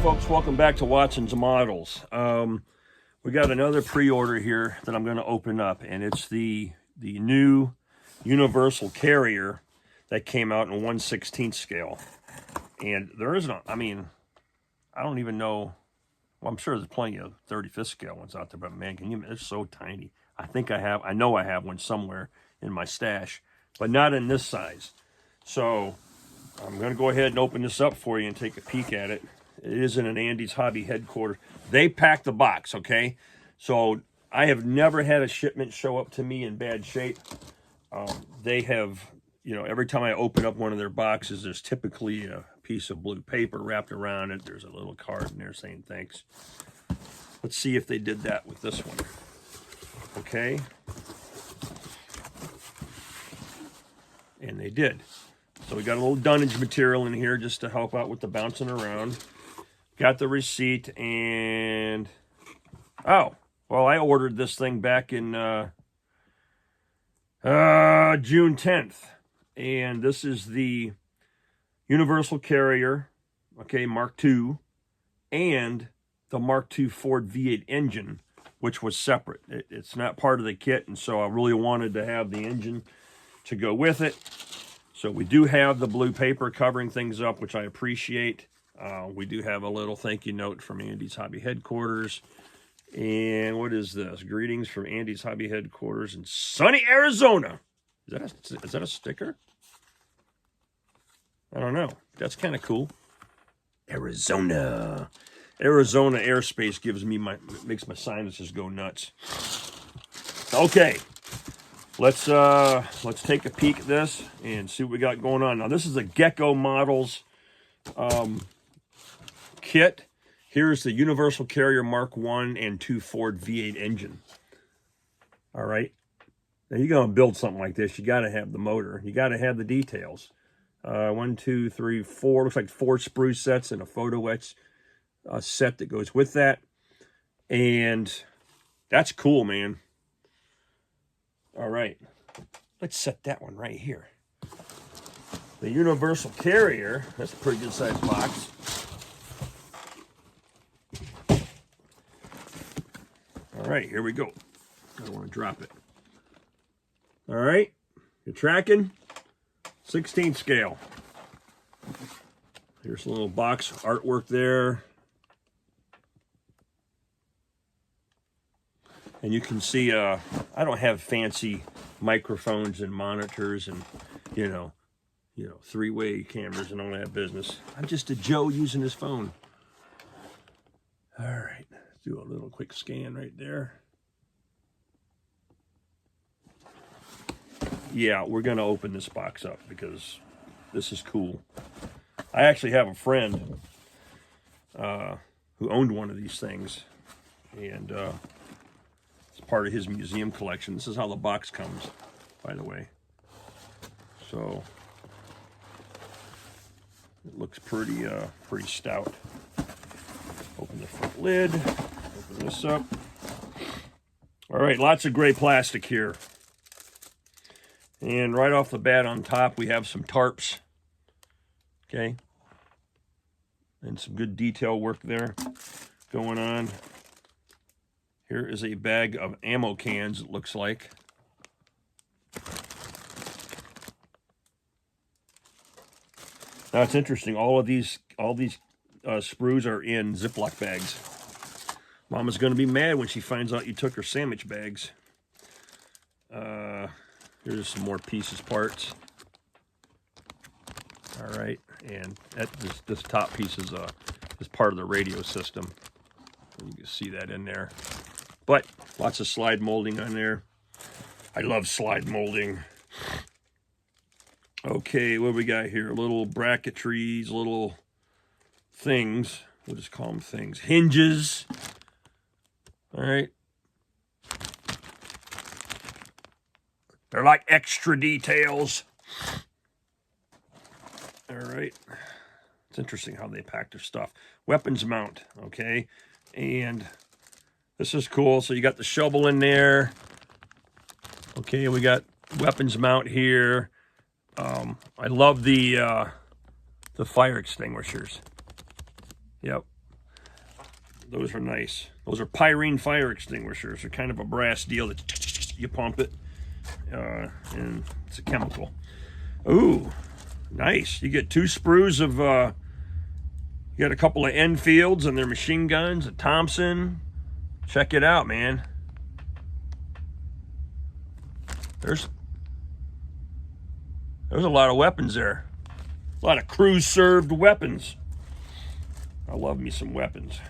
folks, welcome back to Watson's Models. We got another pre-order here that I'm going to open up, and it's the new universal carrier that came out in 1/16 scale. And there is no, I mean, I don't even know, well, I'm sure there's plenty of 35th scale ones out there, but man, it's so tiny. I know I have one somewhere in my stash, but not in this size. So I'm going to go ahead and open this up for you and take a peek at it. It is in an Andy's Hobby headquarters. They packed the box, okay? So I have never had a shipment show up to me in bad shape. They have, you know, every time I open up one of their boxes, there's typically a piece of blue paper wrapped around it. There's a little card in there saying thanks. Let's see if they did that with this one. Okay. And they did. So we got a little dunnage material in here just to help out with the bouncing around. Got the receipt, and oh, well, I ordered this thing back in June 10th. And this is the Universal Carrier, okay, Mark II, and the Mark II Ford V8 engine, which was separate. It's not part of the kit, and so I really wanted to have the engine to go with it. So we do have the blue paper covering things up, which I appreciate. We do have a little thank you note from Andy's Hobby headquarters. And what is this? Greetings from Andy's Hobby headquarters in sunny Arizona. Is that a sticker? I don't know. That's kind of cool. Arizona airspace makes my sinuses go nuts. Okay. Let's take a peek at this and see what we got going on. Now, this is a Gecko Models kit. Here's the Universal Carrier Mark I and II Ford V8 engine. All right. Now, you're going to build something like this, you got to have the motor. You got to have the details. 1, 2, 3, 4. Looks like 4 sprue sets and a photo etch set that goes with that. And that's cool, man. All right, let's set that one right here. The Universal Carrier, that's a pretty good sized box. All right, here we go. I don't want to drop it. All right, you're tracking. 16 scale. Here's a little box artwork there. And you can see, I don't have fancy microphones and monitors and, you know, three-way cameras and all that business. I'm just a Joe using his phone. All right, let's do a little quick scan right there. Yeah, we're going to open this box up because this is cool. I actually have a friend who owned one of these things, and it's part of his museum collection. This is how the box comes, by the way. So it looks pretty stout. Open the front lid. Open this up. All right, lots of gray plastic here. And right off the bat on top, we have some tarps. Okay. And some good detail work there going on. Here is a bag of ammo cans, it looks like. Now it's interesting, all these sprues are in Ziploc bags. Mama's going to be mad when she finds out you took her sandwich bags. Here's some more pieces, parts. All right, and this top piece is part of the radio system. You can see that in there. But lots of slide molding on there. I love slide molding. Okay, what do we got here? Little bracketries, little things. We'll just call them things. Hinges. All right. They're like extra details. All right. It's interesting how they pack their stuff. Weapons mount, okay? And this is cool. So you got the shovel in there. Okay, we got weapons mount here. I love the fire extinguishers. Yep. Those are nice. Those are Pyrene fire extinguishers. They're kind of a brass deal that you pump it, and it's a chemical. Ooh, nice. You get 2 sprues of, you got a couple of Enfields and their machine guns, a Thompson. Check it out, man. There's a lot of weapons there. A lot of crew-served weapons. I love me some weapons.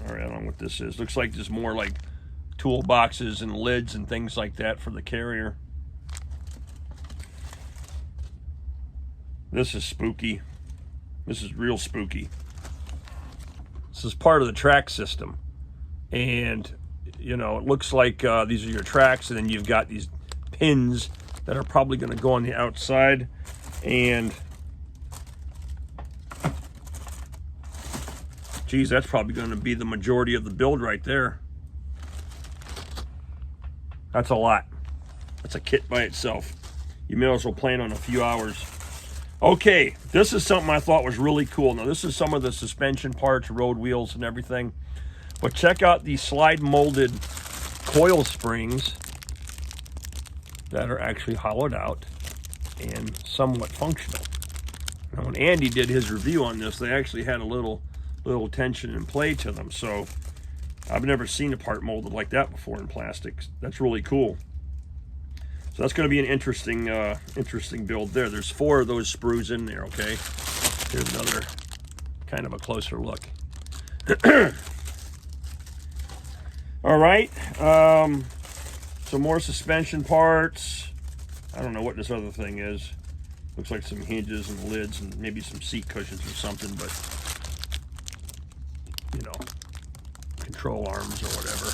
All right, I don't know what this is. Looks like there's more like toolboxes and lids and things like that for the carrier. This is spooky. This is real spooky. This is part of the track system. And, you know, it looks like these are your tracks, and then you've got these pins that are probably going to go on the outside. And geez, that's probably going to be the majority of the build right there. That's a lot. That's a kit by itself. You may as well plan on a few hours. Okay, this is something I thought was really cool. Now, this is some of the suspension parts, road wheels and everything. But check out these slide molded coil springs that are actually hollowed out and somewhat functional. Now, when Andy did his review on this, they actually had a little tension and play to them. So I've never seen a part molded like that before in plastics. That's really cool. So that's going to be an interesting interesting build there. There's 4 of those sprues in there, okay? Here's another kind of a closer look. All right. Some more suspension parts. I don't know what this other thing is. Looks like some hinges and lids and maybe some seat cushions or something, but you know, control arms or whatever.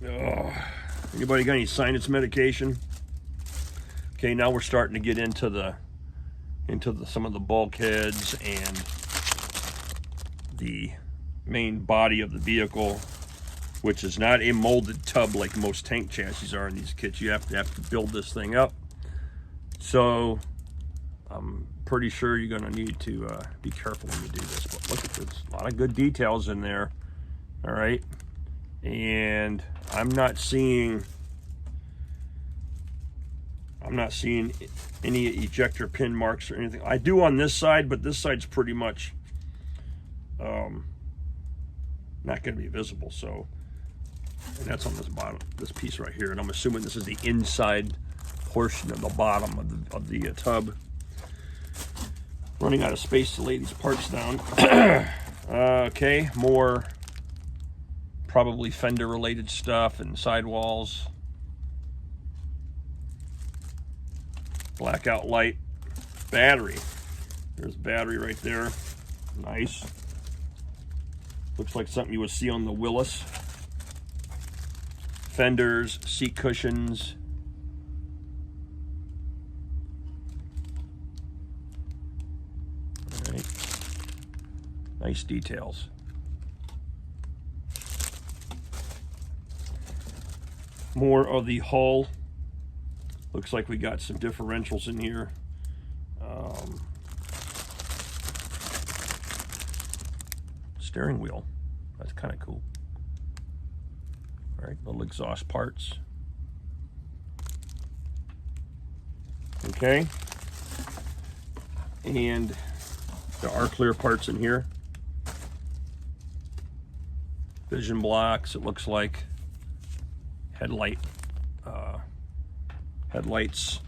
Oh, anybody got any sinus medication? Okay, now we're starting to get into some of the bulkheads and the main body of the vehicle, which is not a molded tub like most tank chassis are in these kits. You have to build this thing up. So I'm pretty sure you're going to need to be careful when you do this. But look at this, a lot of good details in there. All right, and I'm not seeing any ejector pin marks or anything. I do on this side, but this side's pretty much not going to be visible. So, and that's on this bottom, this piece right here. And I'm assuming this is the inside portion of the bottom of the tub. Running out of space to lay these parts down. Okay, more probably fender related stuff and sidewalls. Blackout light, battery. There's battery right there. Nice. Looks like something you would see on the Willis. Fenders, seat cushions. All right. Nice details. More of the hull. Looks like we got some differentials in here. Steering wheel. That's kind of cool. All right, little exhaust parts. Okay. And there are clear parts in here. Vision blocks, it looks like. Headlights,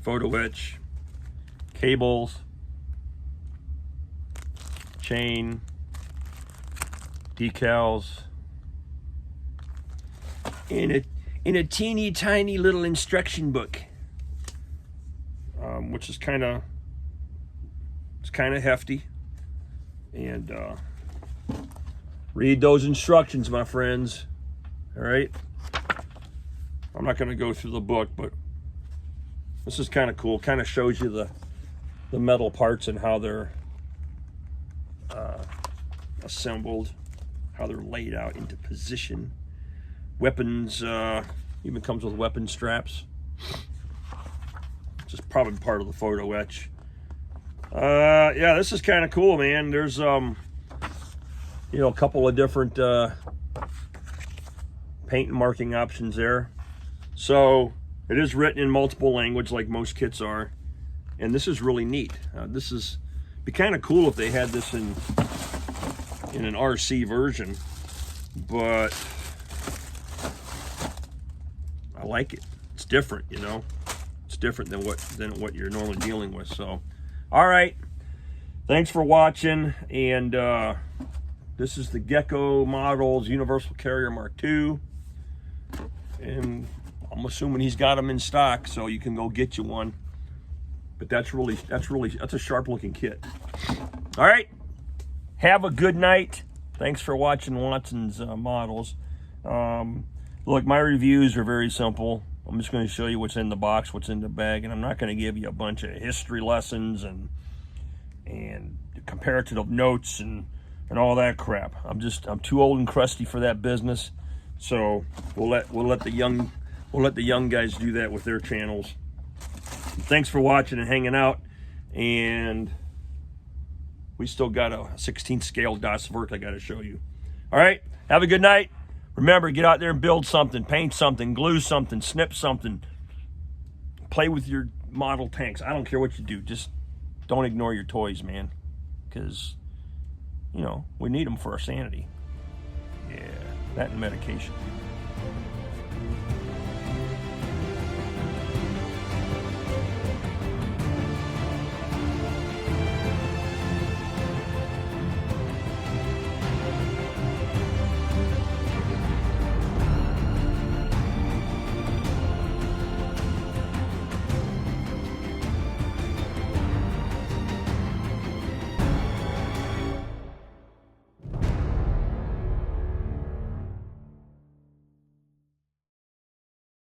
photo etch, cables, chain, decals, in a teeny tiny little instruction book, which is kind of hefty. And read those instructions, my friends. All right. I'm not going to go through the book, but this is kind of cool. Kind of shows you the metal parts and how they're assembled, how they're laid out into position. Weapons, even comes with weapon straps. Just probably part of the photo etch. Yeah, this is kind of cool, man. There's you know, a couple of different paint and marking options there. So it is written in multiple language like most kits are, and this is really neat. This is be kind of cool if they had this in an RC version, but I like it. It's different, you know. It's different than what you're normally dealing with. So, all right. Thanks for watching, and this is the Gecko Models Universal Carrier Mark II, and I'm assuming he's got them in stock, so you can go get you one. But that's a sharp looking kit. All right. Have a good night. Thanks for watching Watson's Models. Look, my reviews are very simple. I'm just going to show you what's in the box, what's in the bag, and I'm not going to give you a bunch of history lessons and comparative notes and all that crap. I'm too old and crusty for that business. So we'll let the young guys do that with their channels. Thanks for watching and hanging out. And we still got a 16 scale Das Werk I got to show you. All right, have a good night. Remember, get out there and build something, paint something, glue something, snip something. Play with your model tanks. I don't care what you do. Just don't ignore your toys, man. Because, you know, we need them for our sanity. Yeah, that and medication.